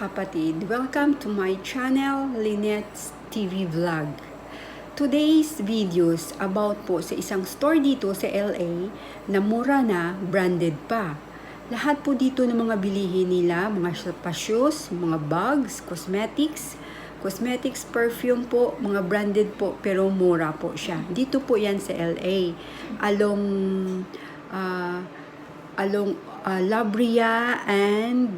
kapatid, welcome to my channel, Lynette's TV Vlog. Today's videos about po sa isang store dito sa LA na mura na, branded pa. Lahat po dito ng mga bilihin nila, mga shoes, mga bags, cosmetics, perfume po, mga branded po pero mura po siya. Dito po yan sa LA, along La Brea and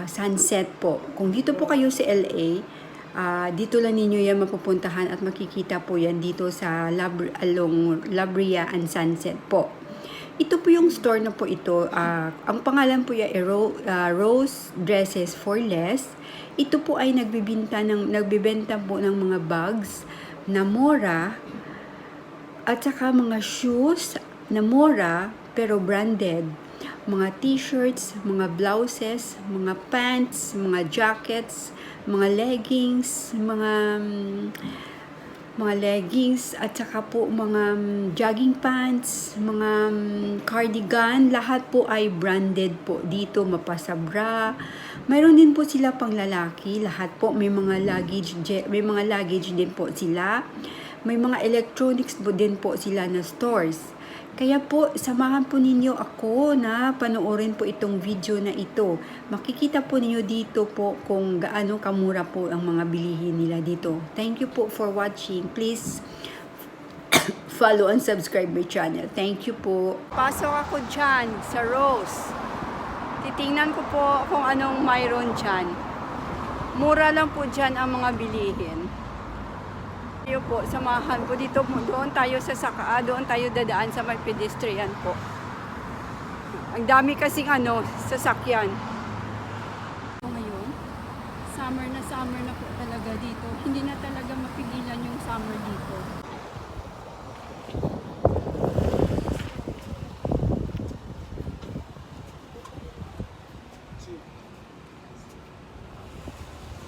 Sunset po. Kung dito po kayo sa LA, dito lang ninyo yan mapupuntahan at makikita po yan dito sa along La Brea and Sunset po. Ito po yung store na po ito. Ang pangalan po yan Rose Dresses for Less. Ito po ay nagbibenta po ng mga bags na mura at saka mga shoes na mura pero branded. Mga t-shirts, mga blouses, mga pants, mga jackets, mga leggings, at saka po mga jogging pants, mga cardigan, lahat po ay branded po dito, mapasabra. Mayroon din po sila pang lalaki, lahat po may mga luggage din po sila. May mga electronics po din po sila na stores. Kaya po, samahan po ninyo ako na panoorin po itong video na ito. Makikita po ninyo dito po kung gaano kamura po ang mga bilihin nila dito. Thank you po for watching. Please follow and subscribe my channel. Thank you po. Pasok ako dyan sa Rose. Titingnan ko po kung anong mayroon dyan. Mura lang po dyan ang mga bilihin. Tayo po, samahan po dito po. Doon tayo sa Saka, doon tayo dadaan sa may pedestrian po. Ang dami kasing sasakyan. Ngayon, summer na po talaga dito. Hindi na talaga mapigilan yung summer dito.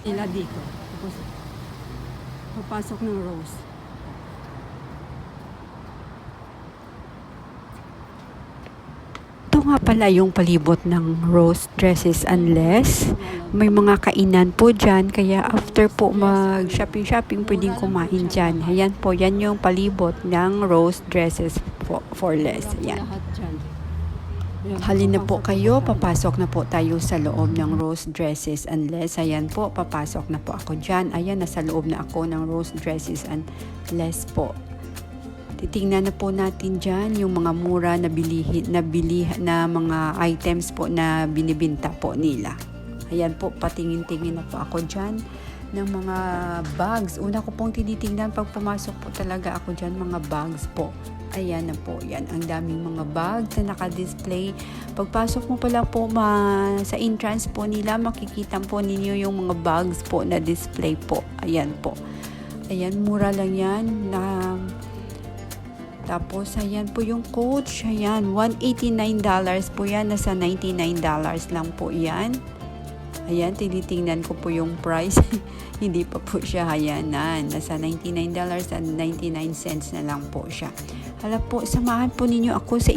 Nila dito. Tapos, papasok ng Rose. Ito nga pala yung palibot ng Rose Dresses and Less. May mga kainan po dyan, kaya after po mag-shopping, pwedeng kumain dyan. Ayan po, yan yung palibot ng Rose Dresses for Less. Ayan. Halina po kayo, papasok na po tayo sa loob ng Rose Dresses and Less. Ayan po, papasok na po ako dyan. Ayan, nasa loob na ako ng Rose Dresses and Less po. Titingnan na po natin dyan yung mga mura na mga items po na binibinta po nila. Ayan po, patingin-tingin na po ako dyan ng mga bags. Una ko pong tinitingnan pag pumasok po talaga ako dyan, mga bags po. Ayan na po, yan. Ang daming mga bags na naka-display. Pagpasok mo pa lang po sa entrance po nila, makikita po ninyo yung mga bags po na display po. Ayan po. Ayan, mura lang yan. Tapos, ayan po yung Coach. Ayan, $189 po yan. Nasa $99 lang po yan. Ayan, tinitingnan ko po yung price. Hindi pa po siya hayanan. Nasa $99.99 na lang po siya. Hala po, samahan po ninyo ako sa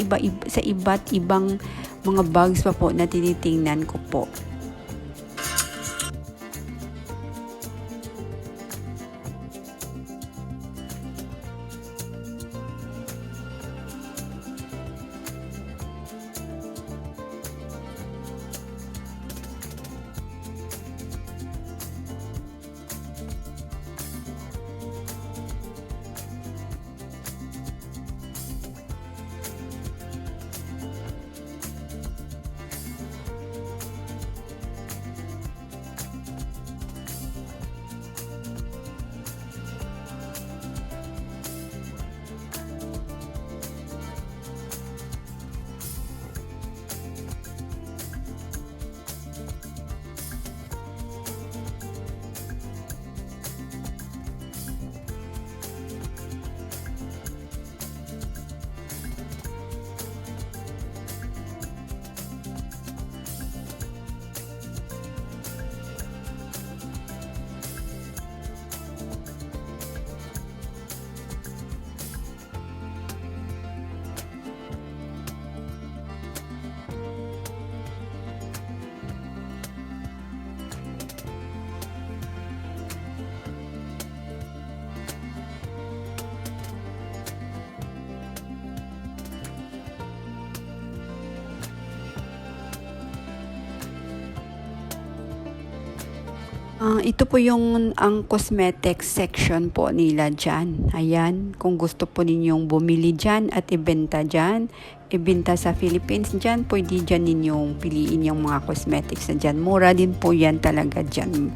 iba't ibang mga bags pa po na tinitingnan ko po. Ito po yung ang cosmetics section po nila dyan. Ayan, kung gusto po ninyong bumili dyan at ibenta sa Philippines dyan, pwede dyan ninyong piliin yung mga cosmetics na dyan. Mura din po yan talaga dyan.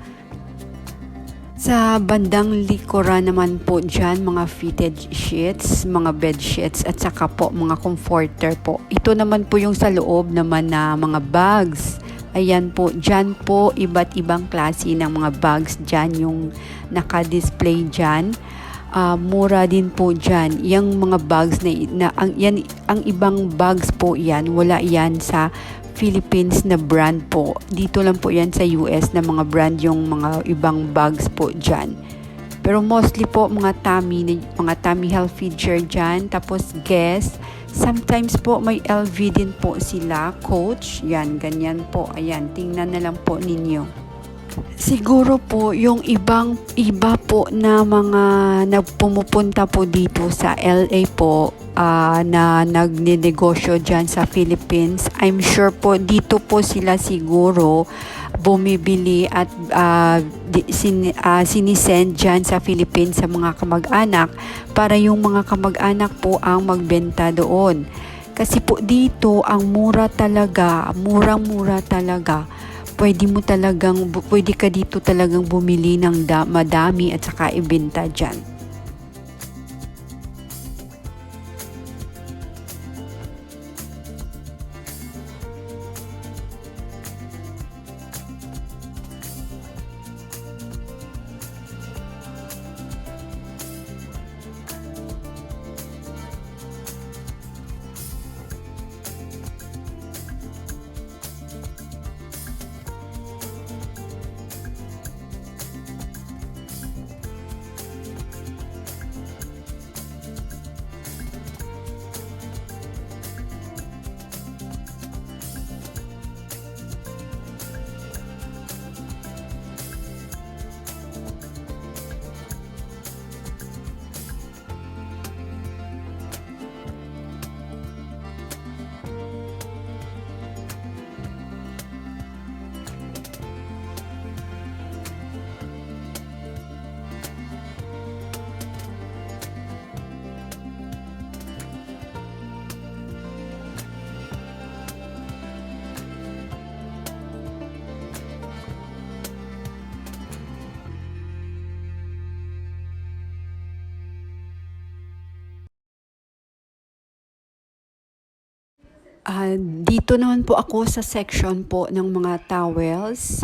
Sa bandang likuran naman po dyan, mga fitted sheets, mga bed sheets, at saka po mga comforter po. Ito naman po yung sa loob naman na mga bags. Ayan po, dyan po iba't ibang klase ng mga bags dyan yung naka-display dyan. Mura din po dyan. Yung mga bags ang ibang bags po yan, wala yan sa Philippines na brand po. Dito lang po yan sa US na mga brand yung mga ibang bags po dyan. Pero mostly po mga tummy health feature dyan. Tapos Guess. Sometimes po may LV din po sila. Coach. Yan, ganyan po. Ayan, tingnan na lang po ninyo. Siguro po yung iba po na mga nagpumupunta po dito sa LA po na nagnenegosyo dyan sa Philippines. I'm sure po dito po sila siguro bumibili at sinisend dyan sa Philippines sa mga kamag-anak para yung mga kamag-anak po ang magbenta doon. Kasi po dito ang mura talaga, murang-mura talaga. Pwede ka dito talagang bumili ng madami at saka ibenta dyan. Dito naman po ako sa section po ng mga towels,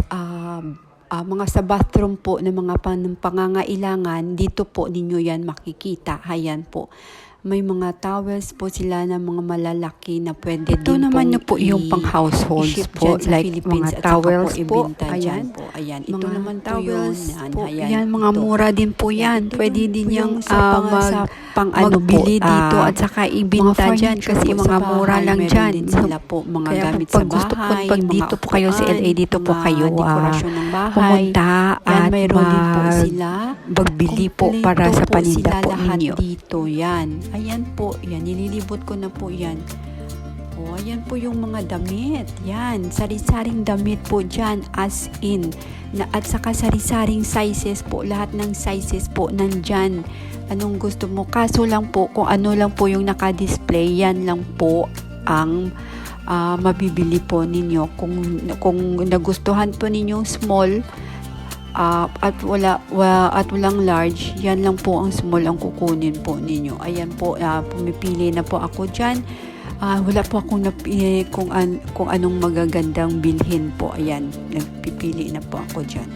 mga sa bathroom po ng mga pangangailangan. Dito po ninyo yan makikita. Ayan po. May mga towels po sila na mga malalaki na pwede Ito din naman pong po yung pang households po, like mga towels po. Ayan po. Ayan. Ito Mga naman po towels yun. po. Ayan, Yan, mga ito. mura din po yan. Ito Pwede naman din po yung yung sa magbili dito at saka ibinta mga dyan furniture kasi po mga sa mura bahay, lang meron dyan. din sila po, mga Kaya gamit pag sa gusto po, bahay, pag mga dito po kayo sa upuan, LA, dito po mga kayo dekorasyon ng bahay. pumunta Yan, at mayroon din po sila. magbili po Kompleto para sa po paninda sila po lahat ninyo. dito. Yan. Ayan po. Yan. Nililibot ko na po yan. O, ayan po yung mga damit. Yan. Sari-saring damit po dyan. As in. At saka sari-saring sizes po. Lahat ng sizes po nandyan. Anong gusto mo. Kaso lang po, kung ano lang po yung naka-display, yan lang po ang mabibili po ninyo. Kung nagustuhan po ninyong small, at walang large, yan lang po ang small ang kukunin po ninyo. Ayan po, pumipili na po ako dyan. Wala po akong napili kung anong magagandang bilhin po. Ayan, nagpipili na po ako dyan.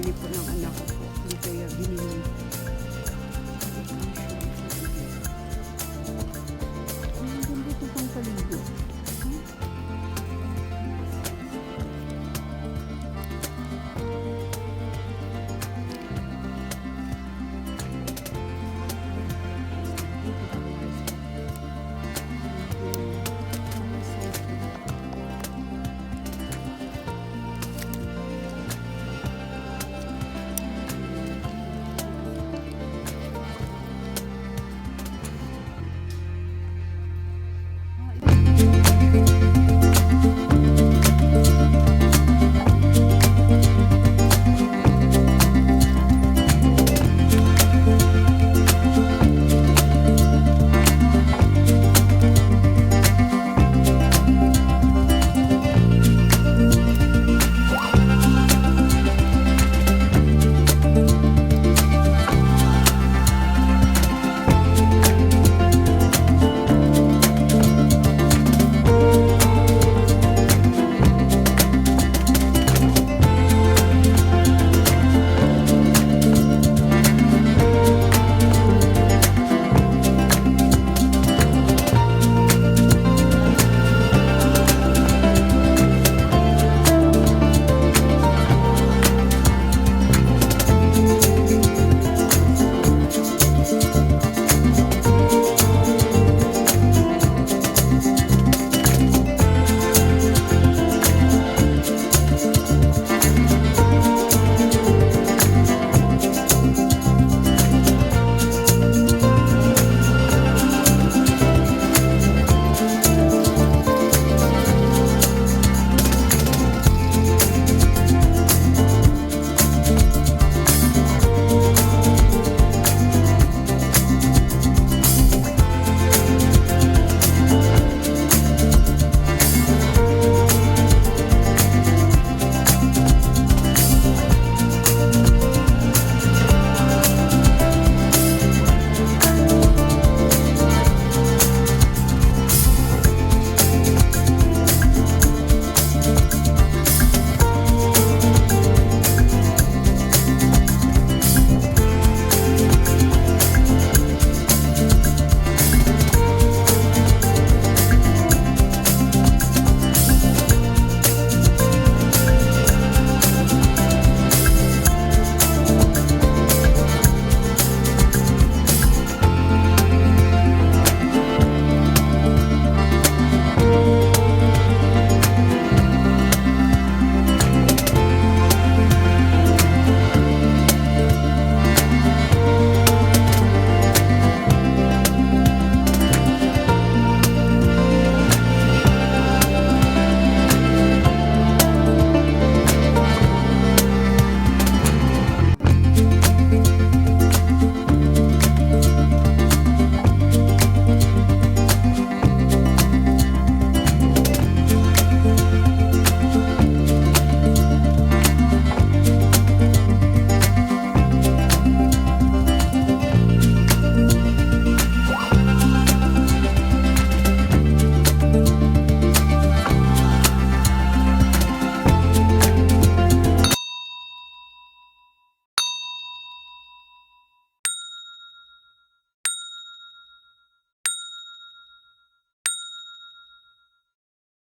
binili po ng anak ko po. Dito yung binili.